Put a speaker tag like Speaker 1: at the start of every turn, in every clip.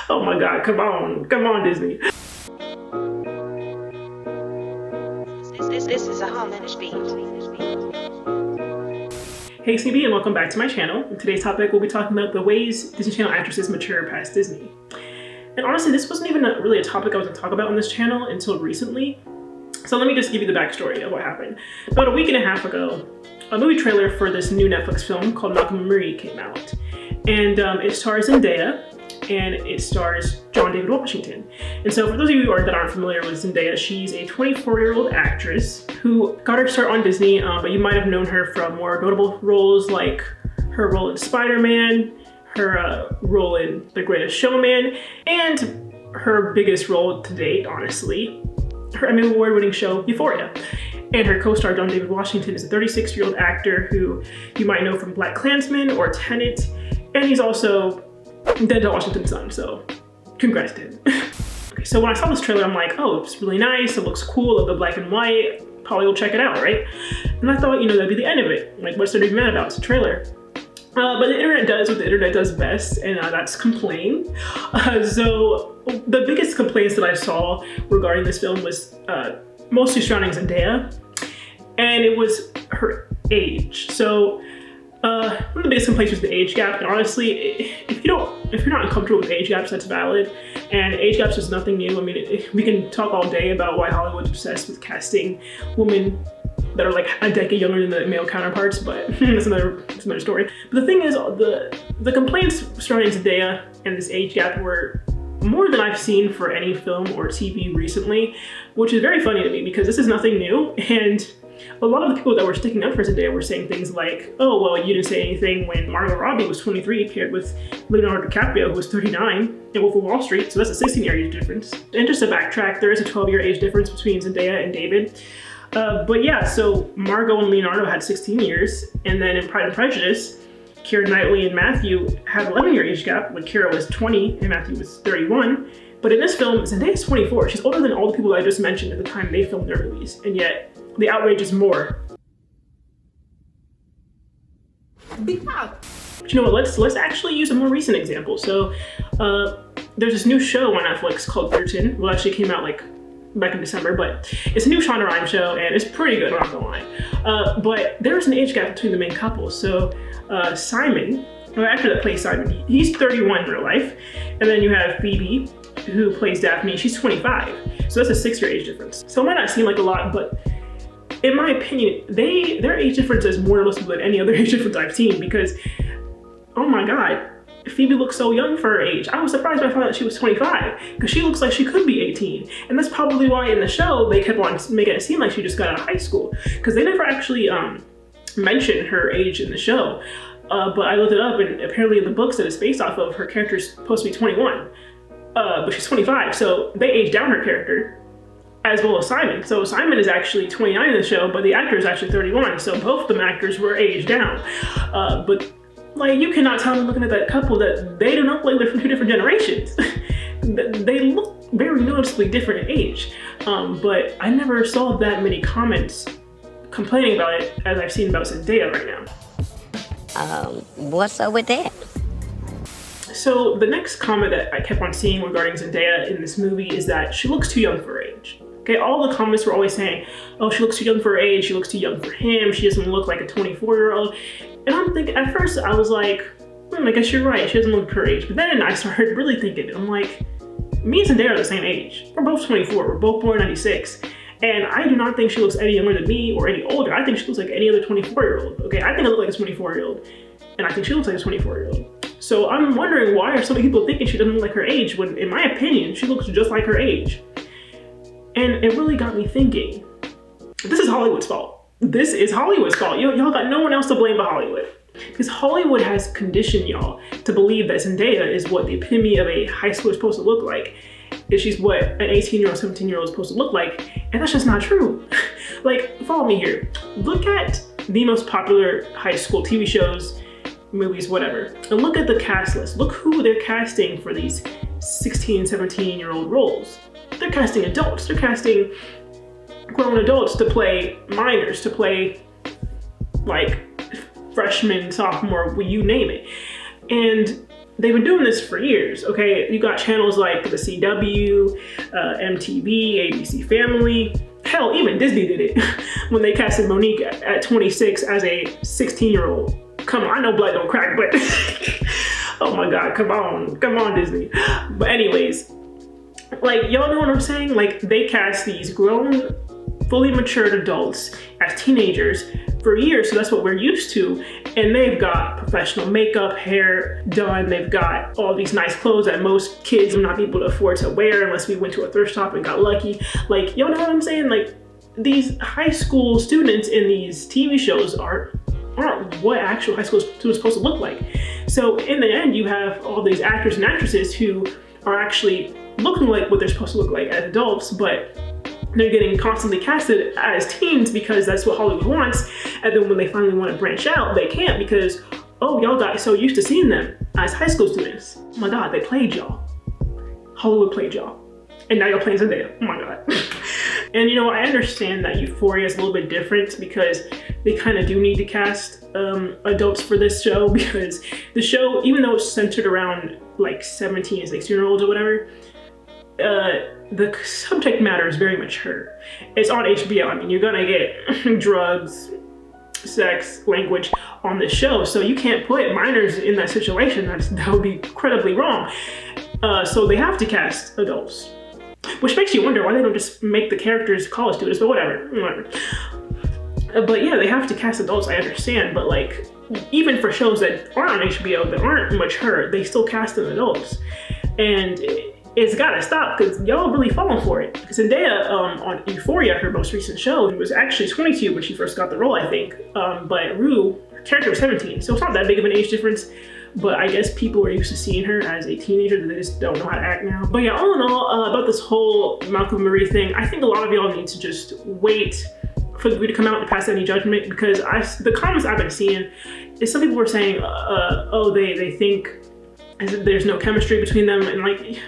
Speaker 1: Oh my God, come on, Disney.
Speaker 2: This is a HOMAGE beat.
Speaker 1: Hey, it's me, and welcome back to my channel. In today's topic, we'll be talking about the ways Disney Channel actresses mature past Disney. And honestly, this wasn't even really a topic I was going to talk about on this channel until recently. So let me just give you the backstory of what happened. About a week and a half ago, a movie trailer for this new Netflix film called Malcolm & Marie came out. And it stars Zendaya, and it stars John David Washington. And so for those of you that aren't familiar with Zendaya, she's a 24-year-old actress who got her start on Disney, but you might have known her from more notable roles like her role in Spider-Man, her role in The Greatest Showman, and her biggest role to date, honestly, her Emmy Award-winning show Euphoria. And her co-star John David Washington is a 36-year-old actor who you might know from BlacKkKlansman or Tenet, and he's also Denzel Washington's son, so congrats to him. Okay, so when I saw this trailer, I'm like, oh, it's really nice, it looks cool, of the black and white, probably will check it out, right? And I thought, that'd be the end of it. Like, what's there to be mad about? It's a trailer. But the internet does what the internet does best, and that's complain. So the biggest complaints that I saw regarding this film was mostly surrounding Zendaya, and it was her age. So one of the biggest complaints was the age gap, and honestly, if you're not uncomfortable with age gaps, that's valid. And age gaps is nothing new. I mean, we can talk all day about why Hollywood's obsessed with casting women that are like a decade younger than the male counterparts, but that's another story. But the thing is, the complaints surrounding Zendaya and this age gap were more than I've seen for any film or TV recently, which is very funny to me because this is nothing new. And a lot of the people that were sticking up for Zendaya were saying things like, oh, well, you didn't say anything when Margot Robbie was 23 paired with Leonardo DiCaprio, who was 39 in Wolf of Wall Street, so that's a 16-year age difference. And just to backtrack, there is a 12-year age difference between Zendaya and David. But yeah, so Margot and Leonardo had 16 years, and then in Pride and Prejudice, Keira Knightley and Matthew had an 11-year age gap when Keira was 20 and Matthew was 31. But in this film, Zendaya's 24. She's older than all the people that I just mentioned at the time they filmed their movies, and yet the outrage is more.
Speaker 3: Be proud.
Speaker 1: But you know what? Let's actually use a more recent example. So there's this new show on Netflix called Bridgerton. Well, it actually came out like back in December, but it's a new Shonda Rhimes show, and it's pretty good, I'm not gonna lie. But there's an age gap between the main couple. So Simon, the actor that plays Simon, he's 31 in real life, and then you have Phoebe, who plays Daphne, she's 25. So that's a 6-year age difference. So it might not seem like a lot, but in my opinion, their age difference is more noticeable than any other age difference I've seen because, oh my God, Phoebe looks so young for her age. I was surprised when I found out she was 25 because she looks like she could be 18. And that's probably why in the show they kept on making it seem like she just got out of high school because they never actually mentioned her age in the show. But I looked it up, and apparently in the books that it's based off of, her character is supposed to be 21, but she's 25. So they aged down her character as well as Simon. So Simon is actually 29 in the show, but the actor is actually 31. So both of them actors were aged down. But like, you cannot tell me looking at that couple that they do not look like they're from two different generations. They look very noticeably different in age. But I never saw that many comments complaining about it as I've seen about Zendaya right now.
Speaker 4: What's up with that?
Speaker 1: So the next comment that I kept on seeing regarding Zendaya in this movie is that she looks too young for her age. Okay, all the comments were always saying, oh, she looks too young for her age, she looks too young for him, she doesn't look like a 24-year-old. And I'm thinking, at first I was like, I guess you're right, she doesn't look her age. But then I started really thinking, I'm like, me and Zendaya are the same age. We're both 24, we're both born in 96. And I do not think she looks any younger than me or any older. I think she looks like any other 24-year-old. Okay, I think I look like a 24-year-old. And I think she looks like a 24-year-old. So I'm wondering, why are so many people thinking she doesn't look like her age when, in my opinion, she looks just like her age? And it really got me thinking, this is Hollywood's fault. This is Hollywood's fault. Y'all got no one else to blame but Hollywood. Because Hollywood has conditioned y'all to believe that Zendaya is what the epitome of a high schooler is supposed to look like. That she's what an 18-year-old, 17-year-old is supposed to look like. And that's just not true. Like, follow me here. Look at the most popular high school TV shows, movies, whatever. And look at the cast list. Look who they're casting for these 16, 17-year-old roles. They're casting adults. They're casting grown adults to play minors, to play like freshman, sophomore, you name it. And they've been doing this for years, okay? You got channels like the CW, MTV, ABC Family. Hell, even Disney did it when they casted Monique at 26 as a 16-year-old. Come on, I know blood don't crack, but oh my God, come on, Disney. But anyways, like, y'all know what I'm saying? Like, they cast these grown, fully matured adults as teenagers for years, so that's what we're used to. And they've got professional makeup, hair done, they've got all these nice clothes that most kids would not be able to afford to wear unless we went to a thrift shop and got lucky. Like, y'all know what I'm saying? Like, these high school students in these TV shows aren't what actual high school students are supposed to look like. So in the end, you have all these actors and actresses who are actually looking like what they're supposed to look like as adults, but they're getting constantly casted as teens because that's what Hollywood wants. And then when they finally want to branch out, they can't because, oh, y'all got so used to seeing them as high school students. Oh my God, they played y'all. Hollywood played y'all. And now you're playing Zendaya. Oh my God. And you know, I understand that Euphoria is a little bit different because they kind of do need to cast adults for this show, because the show, even though it's centered around like 17 and 16-year-olds or whatever, the subject matter is very mature. It's on HBO. I mean, you're gonna get drugs, sex, language on this show, so you can't put minors in that situation. That would be incredibly wrong. So they have to cast adults, which makes you wonder why they don't just make the characters college students, but whatever. But yeah, they have to cast adults, I understand, but like, even for shows that aren't on HBO, that aren't mature, they still cast them adults. And it's gotta stop, because y'all really falling for it. Zendaya on Euphoria, her most recent show, was actually 22 when she first got the role, I think. But Rue, her character was 17, so it's not that big of an age difference. But I guess people are used to seeing her as a teenager, that they just don't know how to act now. But yeah, all in all, about this whole Malcolm Marie thing, I think a lot of y'all need to just wait for the movie to come out to pass any judgment, because the comments I've been seeing is some people were saying, oh, they think there's no chemistry between them, and like,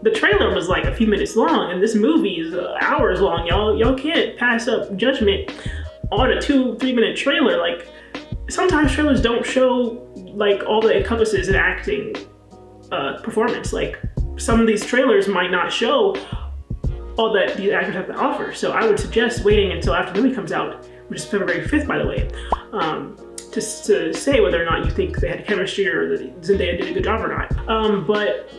Speaker 1: the trailer was like a few minutes long, and this movie is hours long, y'all. Y'all can't pass up judgment on a 2-3 minute trailer. Like, sometimes trailers don't show like all the encompasses in acting performance. Like, some of these trailers might not show all that these actors have to offer. So I would suggest waiting until after the movie comes out, which is February 5th, by the way, to say whether or not you think they had chemistry or that Zendaya did a good job or not. But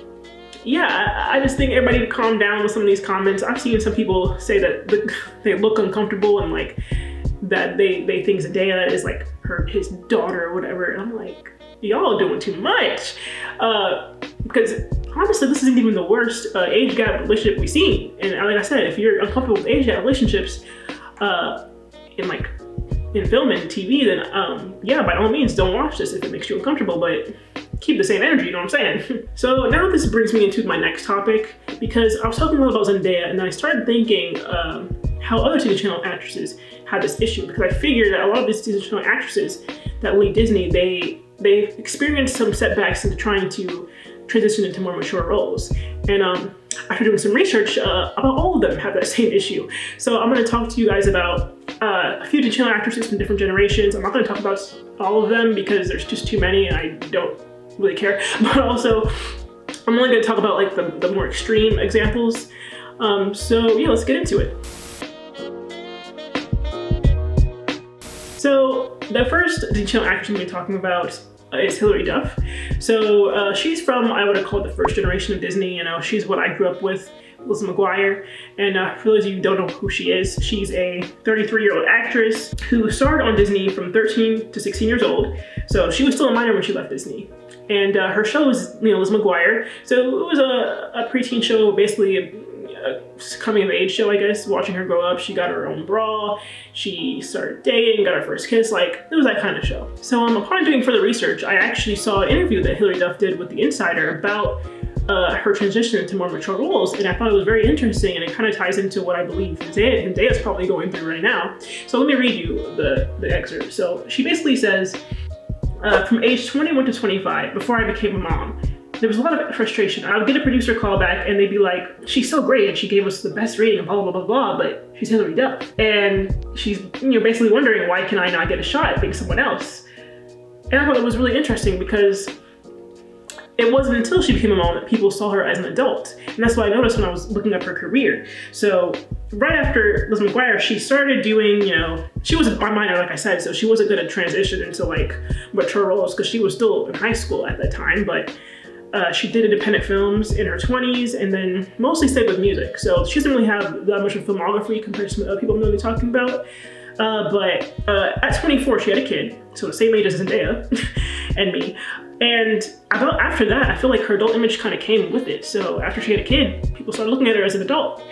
Speaker 1: yeah, I just think everybody to calm down with some of these comments. I've seen some people say that they look uncomfortable and like that they think Zendaya is like his daughter or whatever. And I'm like, y'all doing too much. Because honestly, this isn't even the worst age gap relationship we've seen. And like I said, if you're uncomfortable with age gap relationships in film and TV, then yeah, by all means, don't watch this if it makes you uncomfortable, but keep the same energy, you know what I'm saying? So now this brings me into my next topic, because I was talking a lot about Zendaya, and I started thinking how other Disney Channel actresses had this issue, because I figured that a lot of these Disney Channel actresses that leave Disney, they've experienced some setbacks into trying to transition into more mature roles. And after doing some research, about all of them have that same issue. So I'm going to talk to you guys about a few Disney Channel actresses from different generations. I'm not going to talk about all of them because there's just too many and I don't really care. But also, I'm only going to talk about like the more extreme examples. So yeah, let's get into it. So the first Disney Channel actress I'm going to be talking about is Hilary Duff. So she's from, I would have called the first generation of Disney. You know, she's what I grew up with, Liz McGuire. And for those of you who don't know who she is, she's a 33-year-old actress who started on Disney from 13 to 16 years old. So she was still a minor when she left Disney. And her show was, Liz McGuire. So it was a preteen show, basically a coming of age show, I guess. Watching her grow up, she got her own bra, she started dating, got her first kiss, like, it was that kind of show. So upon doing further research, I actually saw an interview that Hilary Duff did with The Insider about her transition into more mature roles, and I thought it was very interesting, and it kind of ties into what I believe Zendaya's probably going through right now. So let me read you the excerpt. So she basically says, from age 21 to 25, before I became a mom, there was a lot of frustration. I would get a producer call back and they'd be like, she's so great and she gave us the best rating and blah, blah, blah, blah, but she's Hilary Duff. And she's basically wondering, why can I not get a shot at being someone else? And I thought it was really interesting because it wasn't until she became a mom that people saw her as an adult. And that's what I noticed when I was looking up her career. So right after Liz McGuire, she started doing, she was a minor, like I said, so she wasn't going to transition into like mature roles because she was still in high school at that time. But she did independent films in her 20s and then mostly stayed with music. So she doesn't really have that much of filmography compared to some other people I'm really talking about. But at 24, she had a kid, so the same age as Zendaya and me. And about after that, I feel like her adult image kind of came with it. So after she had a kid, people started looking at her as an adult.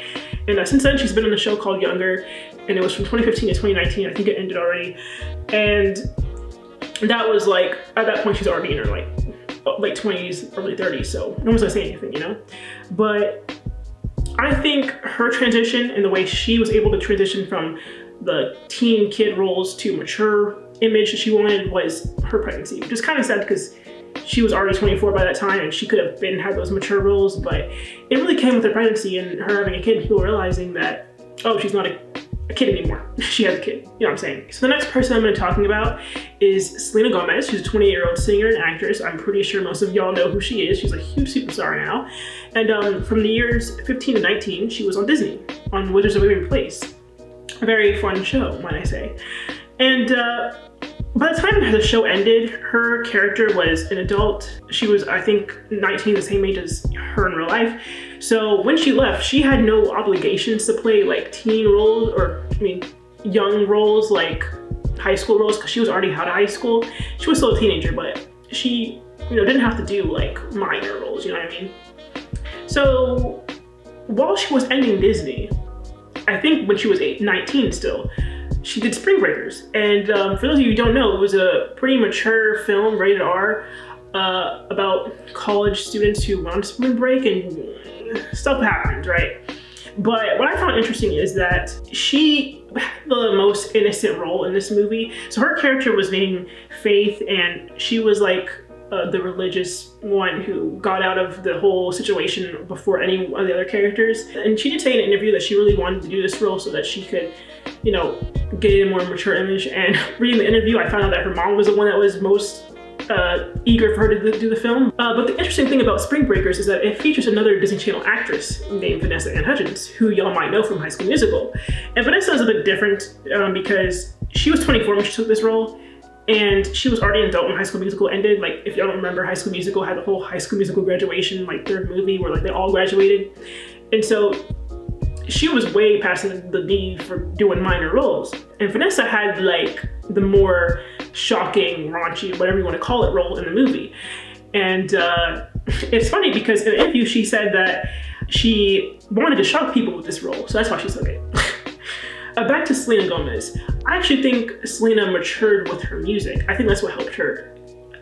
Speaker 1: And since then, she's been on a show called Younger, and it was from 2015 to 2019. I think it ended already. And that was like, at that point, she's already in her late 20s, early 30s, so no one's gonna say anything, But I think her transition and the way she was able to transition from the teen kid roles to mature image that she wanted was her pregnancy, which is kind of sad because she was already 24 by that time and she could have had those mature roles, but it really came with her pregnancy and her having a kid, people realizing that, oh, she's not a kid anymore. She has a kid, you know what I'm saying? So the next person I'm going to be talking about is Selena Gomez. She's a 28-year-old singer and actress. I'm pretty sure most of y'all know who she is. She's a huge superstar now. And from the years 15 to 19, she was on Disney, on Wizards of Waverly Place. A very fun show, might I say. And by the time the show ended, her character was an adult. She was, I think, 19, the same age as her in real life. So when she left, she had no obligations to play like teen roles, young roles, like high school roles, because she was already out of high school. She was still a teenager, but she, didn't have to do like minor roles, you know what I mean? So while she was ending Disney, I think when she was 19 still, she did Spring Breakers. And for those of you who don't know, it was a pretty mature film, rated R, about college students who went on spring break and stuff happened, right? But what I found interesting is that she had the most innocent role in this movie. So her character was named Faith, and she was like the religious one who got out of the whole situation before any of the other characters. And she did say in an interview that she really wanted to do this role so that she could, get a more mature image. And reading the interview, I found out that her mom was the one that was most eager for her to do the film. But the interesting thing about Spring Breakers is that it features another Disney Channel actress named Vanessa Ann Hudgens, who y'all might know from High School Musical. And Vanessa is a bit different because she was 24 when she took this role, and she was already an adult when High School Musical ended. Like, if y'all don't remember, High School Musical had the whole High School Musical graduation, like third movie, where like they all graduated. And so she was way past the need for doing minor roles. And Vanessa had like the more shocking, raunchy, whatever you want to call it, role in the movie. And it's funny because in an interview she said that she wanted to shock people with this role, so that's why she took it. Back to Selena Gomez. I actually think Selena matured with her music. I think that's what helped her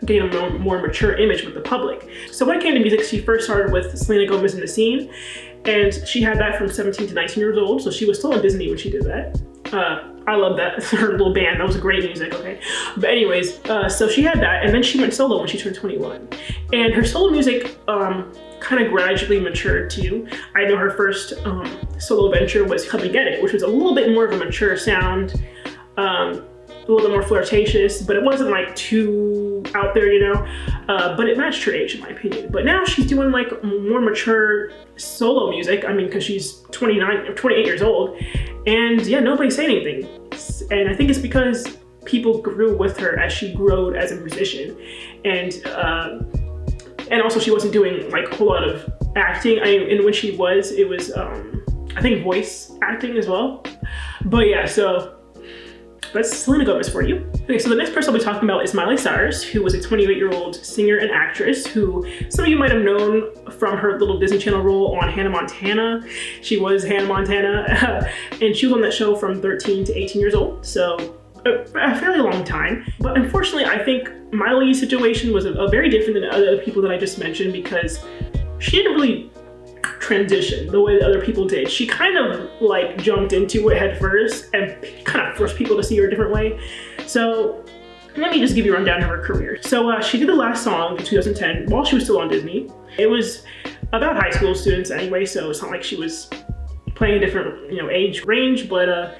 Speaker 1: gain a more mature image with the public. So when it came to music, she first started with Selena Gomez in the Scene, and she had that from 17 to 19 years old, so she was still on Disney when she did that. I love that, her little band, that was great music, okay? But anyways, so she had that, and then she went solo when she turned 21. And her solo music kind of gradually matured too. I know her first solo venture was Come and Get It, which was a little bit more of a mature sound, a little bit more flirtatious, but it wasn't like too out there, but it matched her age in my opinion. But now she's doing like more mature solo music, because she's 29 or 28 years old, and yeah, nobody's saying anything. And I think it's because people grew with her as she grew as a musician, and also she wasn't doing like a whole lot of acting. And when she was, it was I think voice acting as well. But yeah, so that's Selena Gomez for you. Okay, so the next person I'll be talking about is Miley Cyrus, who was a 28-year-old singer and actress who some of you might have known from her little Disney Channel role on Hannah Montana. She was Hannah Montana, and she was on that show from 13 to 18 years old, so a fairly long time. But unfortunately, I think Miley's situation was a very different than other people that I just mentioned, because she didn't really transition the way that other people did. She kind of like jumped into it head first and kind of forced people to see her a different way. So let me just give you a rundown of her career. So she did the last song in 2010 while she was still on Disney. It was about high school students anyway, so it's not like she was playing a different age range, but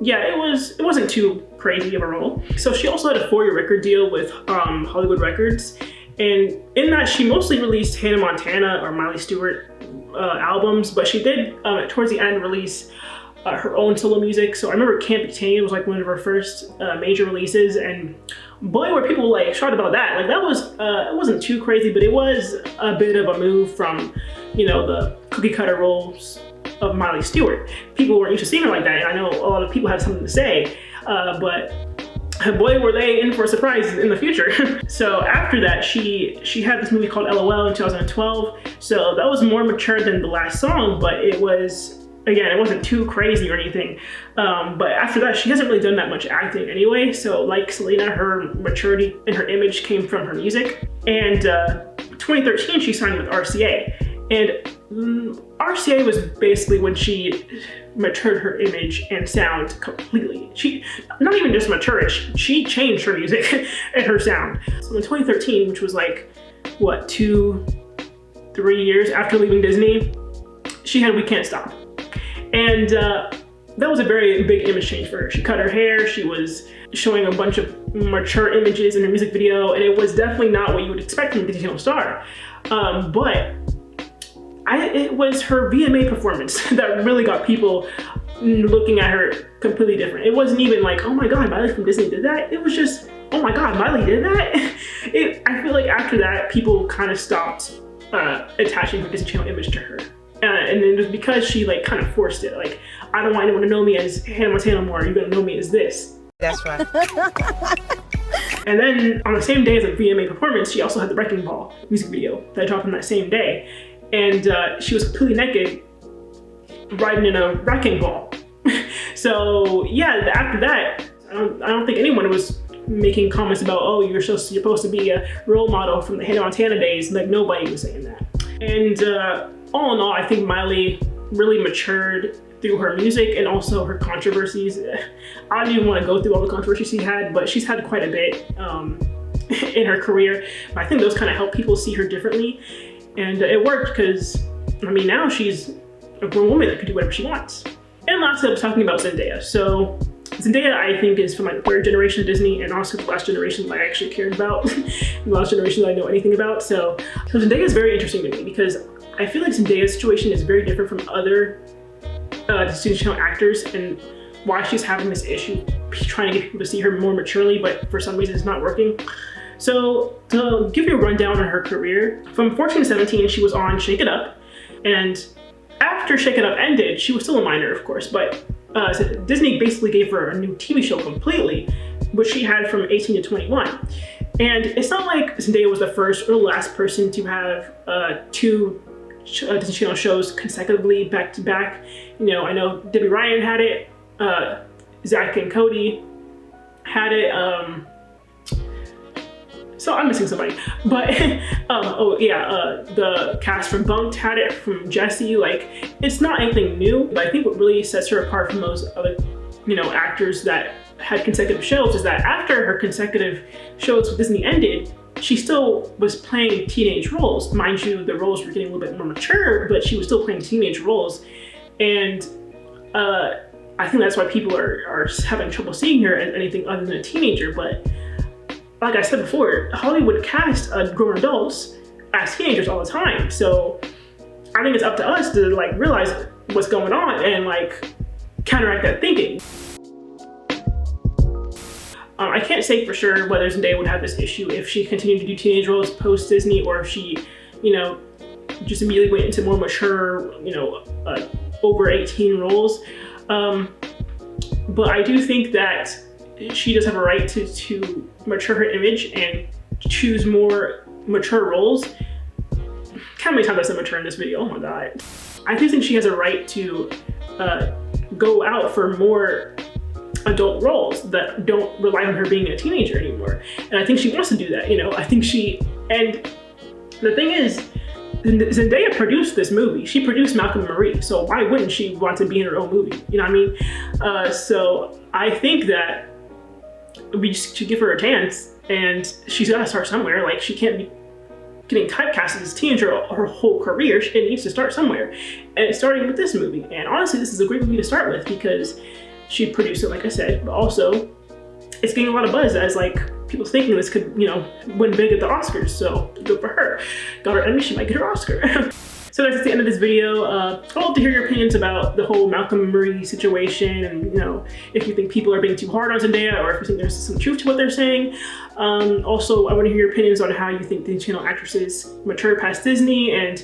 Speaker 1: yeah, it wasn't too crazy of a role. So she also had a 4-year record deal with Hollywood Records, And in that, she mostly released Hannah Montana or Miley Stewart albums, but she did towards the end release her own solo music. So I remember Can't Be Tamed was like one of her first major releases, and boy were people like shocked about that. Like that was it wasn't too crazy, but it was a bit of a move from, you know, the cookie cutter roles of Miley Stewart. People weren't used to seeing her like that, and I know a lot of people had something to say, but boy were they in for a surprise in the future. So after that, she had this movie called LOL in 2012. So that was more mature than the last song, but it was, again, it wasn't too crazy or anything. But after that, she hasn't really done that much acting anyway. So like Selena, her maturity and her image came from her music. And 2013, she signed with RCA. And RCA was basically when she matured her image and sound completely. She, not even just matured, she changed her music and her sound. So in 2013, which was like, what, 2-3 years after leaving Disney, she had We Can't Stop. And that was a very big image change for her. She cut her hair, she was showing a bunch of mature images in her music video, and it was definitely not what you would expect from a Disney Channel star. But it was her VMA performance that really got people looking at her completely different. It wasn't even like, oh my God, Miley from Disney did that. It was just, oh my God, Miley did that. I feel like after that, people kind of stopped attaching her Disney Channel image to her. And it was because she like kind of forced it. Like, I don't want anyone to know me as Hannah Montana more. You're gonna know me as this.
Speaker 3: That's right.
Speaker 1: And then on the same day as the VMA performance, she also had the Wrecking Ball music video that dropped on that same day. And she was completely naked riding in a wrecking ball. So yeah, after that, I don't think anyone was making comments about, oh, you're supposed to be a role model from the Hannah Montana days. Like, nobody was saying that. And all in all, I think Miley really matured through her music and also her controversies. I don't even want to go through all the controversies she had, but she's had quite a bit in her career. But I think those kind of help people see her differently. And it worked because, I mean, now she's a grown woman that can do whatever she wants. And lastly, I was talking about Zendaya. So Zendaya, I think, is from like the third generation of Disney, and also the last generation that I actually cared about, the last generation that I know anything about. So Zendaya is very interesting to me because I feel like Zendaya's situation is very different from other Disney Channel actors, and why she's having this issue trying to get people to see her more maturely, but for some reason it's not working. So to give you a rundown on her career, from 14 to 17, she was on Shake It Up. And after Shake It Up ended, she was still a minor, of course, but Disney basically gave her a new TV show completely, which she had from 18 to 21. And it's not like Zendaya was the first or the last person to have two Disney Channel shows consecutively back to back. You know, I know Debbie Ryan had it, Zach and Cody had it, so I'm missing somebody, but the cast from Bunked had it, from Jessie. Like, it's not anything new, but I think what really sets her apart from those other, you know, actors that had consecutive shows is that after her consecutive shows with Disney ended, she still was playing teenage roles. Mind you, the roles were getting a little bit more mature, but she was still playing teenage roles. And I think that's why people are having trouble seeing her as anything other than a teenager. But like I said before, Hollywood cast grown adults as teenagers all the time. So I think it's up to us to like realize what's going on and like counteract that thinking. I can't say for sure whether Zendaya would have this issue if she continued to do teenage roles post Disney, or if she, you know, just immediately went into more mature, you know, over 18 roles. But I do think that she does have a right to mature her image and choose more mature roles. How many times I said mature in this video? Oh my God. I do think she has a right to go out for more adult roles that don't rely on her being a teenager anymore. And I think she wants to do that, you know. I think and the thing is, Zendaya produced this movie. She produced Malcolm and Marie, so why wouldn't she want to be in her own movie? You know what I mean? So I think that we should give her a chance, and she's gotta start somewhere. Like, she can't be getting typecast as a teenager her whole career. It needs to start somewhere, and it's starting with this movie. And honestly, this is a great movie to start with because she produced it, like I said, but also it's getting a lot of buzz as like people's thinking this could, you know, win big at the Oscars. So good for her. Got her Emmy, she might get her Oscar. So that's the end of this video. I'd love to hear your opinions about the whole Malcolm and Marie situation, and you know, if you think people are being too hard on Zendaya, or if you think there's some truth to what they're saying. Also, I want to hear your opinions on how you think Disney Channel actresses mature past Disney, and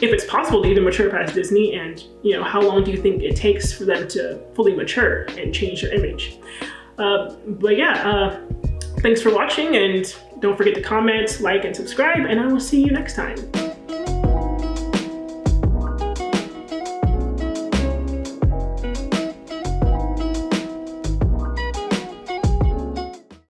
Speaker 1: if it's possible to even mature past Disney, and you know, how long do you think it takes for them to fully mature and change their image? But yeah, thanks for watching, and don't forget to comment, like, and subscribe, and I will see you next time.